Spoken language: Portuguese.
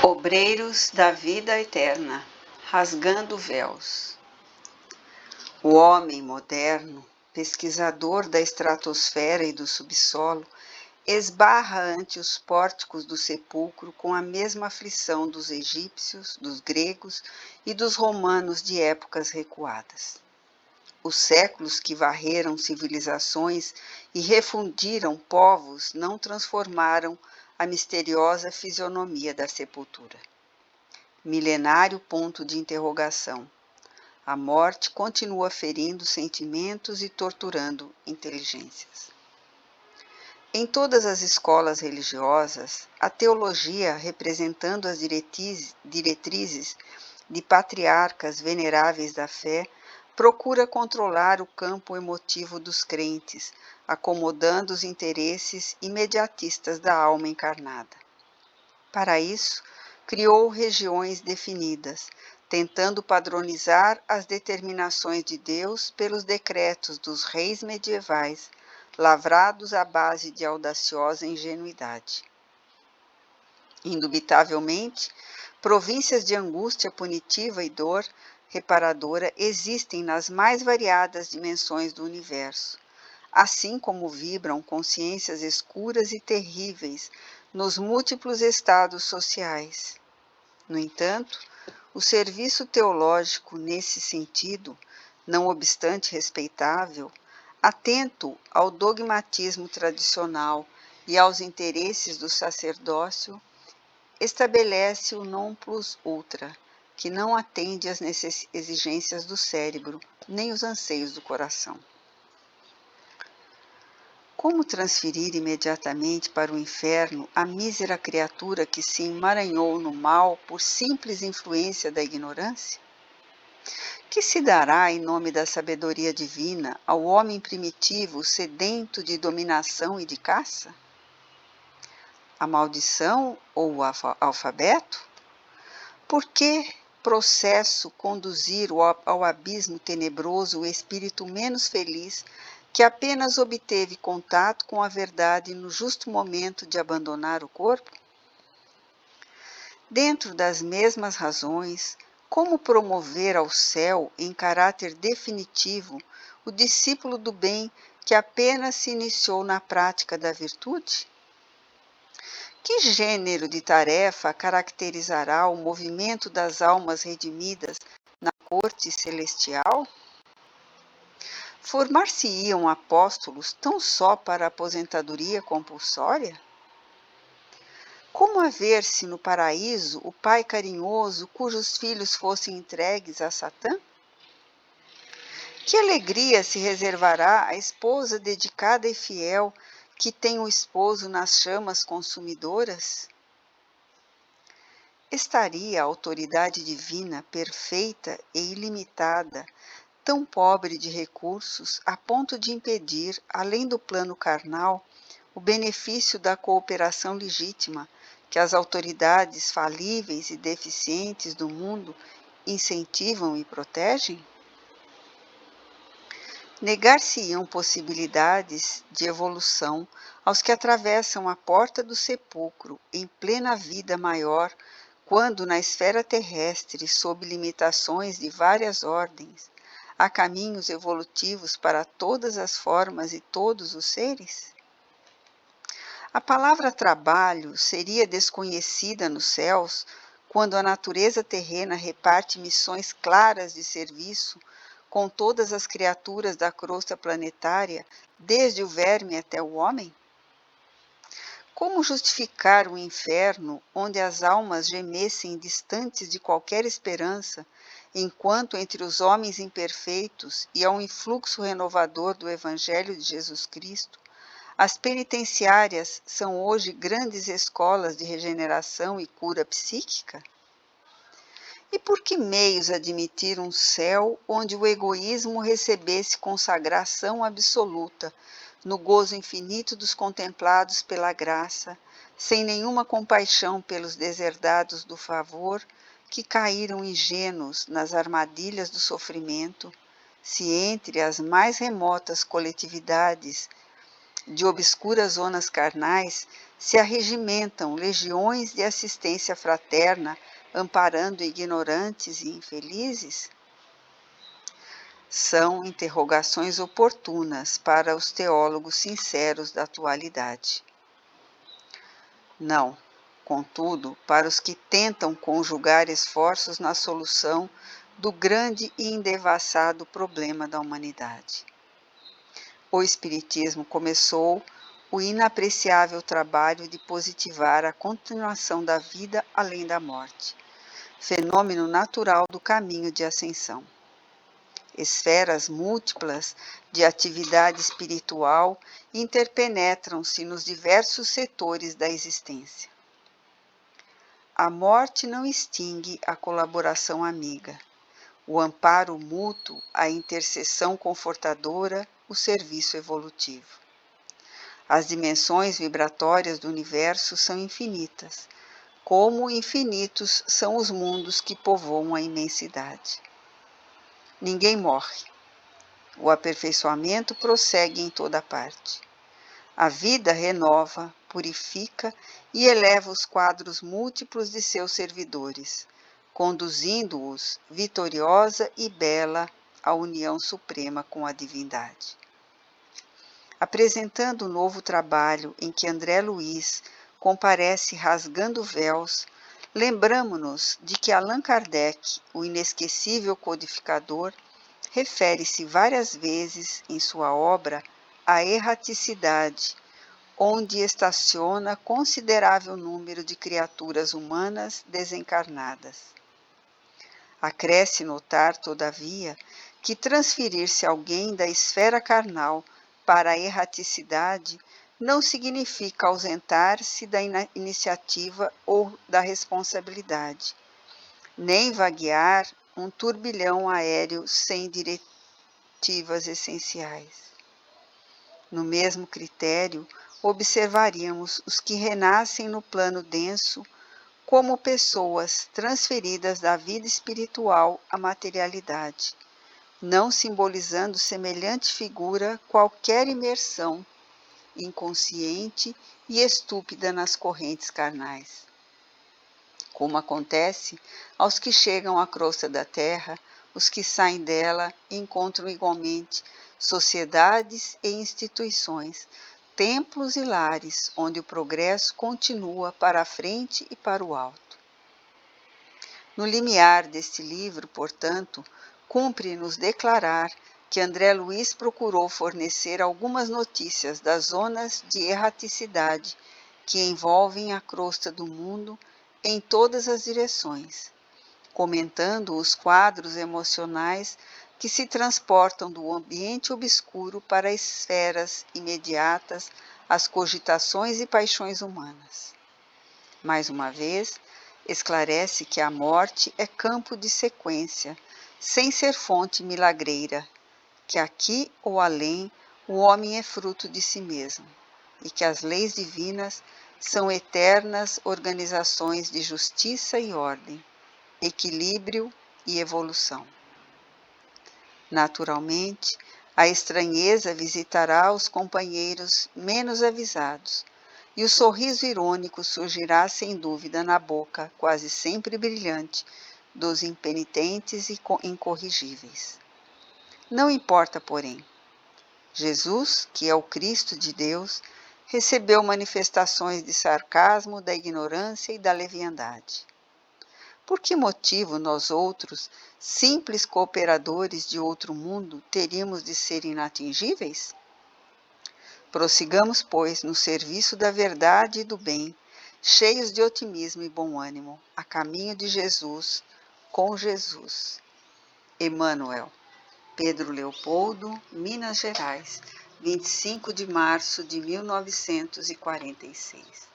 Obreiros da vida eterna, rasgando véus. O homem moderno, pesquisador da estratosfera e do subsolo, esbarra ante os pórticos do sepulcro com a mesma aflição dos egípcios, dos gregos e dos romanos de épocas recuadas. Os séculos que varreram civilizações e refundiram povos não transformaram a misteriosa fisionomia da sepultura. Milenário ponto de interrogação. A morte continua ferindo sentimentos e torturando inteligências. Em todas as escolas religiosas, a teologia, representando as diretrizes de patriarcas veneráveis da fé, procura controlar o campo emotivo dos crentes, acomodando os interesses imediatistas da alma encarnada. Para isso, criou regiões definidas, tentando padronizar as determinações de Deus pelos decretos dos reis medievais, lavrados à base de audaciosa ingenuidade. Indubitavelmente, províncias de angústia punitiva e dor reparadora existem nas mais variadas dimensões do universo, assim como vibram consciências escuras e terríveis nos múltiplos estados sociais. No entanto, o serviço teológico nesse sentido, não obstante respeitável, atento ao dogmatismo tradicional e aos interesses do sacerdócio, estabelece o non plus ultra, que não atende às exigências do cérebro, nem os anseios do coração. Como transferir imediatamente para o inferno a mísera criatura que se emaranhou no mal por simples influência da ignorância? Que se dará em nome da sabedoria divina ao homem primitivo sedento de dominação e de caça? A maldição ou o alfabeto? Por que processo conduzir ao abismo tenebroso o espírito menos feliz que apenas obteve contato com a verdade no justo momento de abandonar o corpo? Dentro das mesmas razões, como promover ao céu em caráter definitivo o discípulo do bem que apenas se iniciou na prática da virtude? Que gênero de tarefa caracterizará o movimento das almas redimidas na corte celestial? Formar-se-iam apóstolos tão só para a aposentadoria compulsória? Como haver-se no paraíso o pai carinhoso cujos filhos fossem entregues a Satã? Que alegria se reservará a esposa dedicada e fiel que tem o esposo nas chamas consumidoras? Estaria a autoridade divina, perfeita e ilimitada, tão pobre de recursos, a ponto de impedir, além do plano carnal, o benefício da cooperação legítima que as autoridades falíveis e deficientes do mundo incentivam e protegem? Negar-se-iam possibilidades de evolução aos que atravessam a porta do sepulcro em plena vida maior, quando na esfera terrestre, sob limitações de várias ordens, há caminhos evolutivos para todas as formas e todos os seres? A palavra trabalho seria desconhecida nos céus quando a natureza terrena reparte missões claras de serviço com todas as criaturas da crosta planetária, desde o verme até o homem? Como justificar o inferno onde as almas gemessem distantes de qualquer esperança, enquanto entre os homens imperfeitos e ao influxo renovador do Evangelho de Jesus Cristo, as penitenciárias são hoje grandes escolas de regeneração e cura psíquica? E por que meios admitir um céu onde o egoísmo recebesse consagração absoluta, no gozo infinito dos contemplados pela graça, sem nenhuma compaixão pelos deserdados do favor, que caíram ingênuos nas armadilhas do sofrimento, se entre as mais remotas coletividades de obscuras zonas carnais se arregimentam legiões de assistência fraterna, amparando ignorantes e infelizes? São interrogações oportunas para os teólogos sinceros da atualidade. Não, contudo, para os que tentam conjugar esforços na solução do grande e endevassado problema da humanidade. O Espiritismo começou o inapreciável trabalho de positivar a continuação da vida além da morte, fenômeno natural do caminho de ascensão. Esferas múltiplas de atividade espiritual interpenetram-se nos diversos setores da existência. A morte não extingue a colaboração amiga, o amparo mútuo, a intercessão confortadora, o serviço evolutivo. As dimensões vibratórias do universo são infinitas, como infinitos são os mundos que povoam a imensidade. Ninguém morre. O aperfeiçoamento prossegue em toda parte. A vida renova, purifica e eleva os quadros múltiplos de seus servidores, conduzindo-os, vitoriosa e bela, à união suprema com a divindade. Apresentando o novo trabalho em que André Luiz comparece rasgando véus, lembramo-nos de que Allan Kardec, o inesquecível codificador, refere-se várias vezes em sua obra à erraticidade, onde estaciona considerável número de criaturas humanas desencarnadas. Acresce notar, todavia, que transferir-se alguém da esfera carnal para a erraticidade não significa ausentar-se da iniciativa ou da responsabilidade, nem vaguear um turbilhão aéreo sem diretivas essenciais. No mesmo critério, observaríamos os que renascem no plano denso como pessoas transferidas da vida espiritual à materialidade, não simbolizando semelhante figura qualquer imersão inconsciente e estúpida nas correntes carnais. Como acontece aos que chegam à crosta da terra, os que saem dela encontram igualmente sociedades e instituições, templos e lares, onde o progresso continua para a frente e para o alto. No limiar deste livro, portanto, cumpre-nos declarar que André Luiz procurou fornecer algumas notícias das zonas de erraticidade que envolvem a crosta do mundo em todas as direções, comentando os quadros emocionais que se transportam do ambiente obscuro para esferas imediatas às cogitações e paixões humanas. Mais uma vez, esclarece que a morte é campo de sequência, sem ser fonte milagreira, que aqui ou além o homem é fruto de si mesmo, e que as leis divinas são eternas organizações de justiça e ordem, equilíbrio e evolução. Naturalmente, a estranheza visitará os companheiros menos avisados, e o sorriso irônico surgirá sem dúvida na boca, quase sempre brilhante, dos impenitentes e incorrigíveis. Não importa, porém, Jesus, que é o Cristo de Deus, recebeu manifestações de sarcasmo, da ignorância e da leviandade. Por que motivo nós outros, simples cooperadores de outro mundo, teríamos de ser inatingíveis? Prossigamos, pois, no serviço da verdade e do bem, cheios de otimismo e bom ânimo, a caminho de Jesus, com Jesus. Emmanuel. Pedro Leopoldo, Minas Gerais, 25 de março de 1946.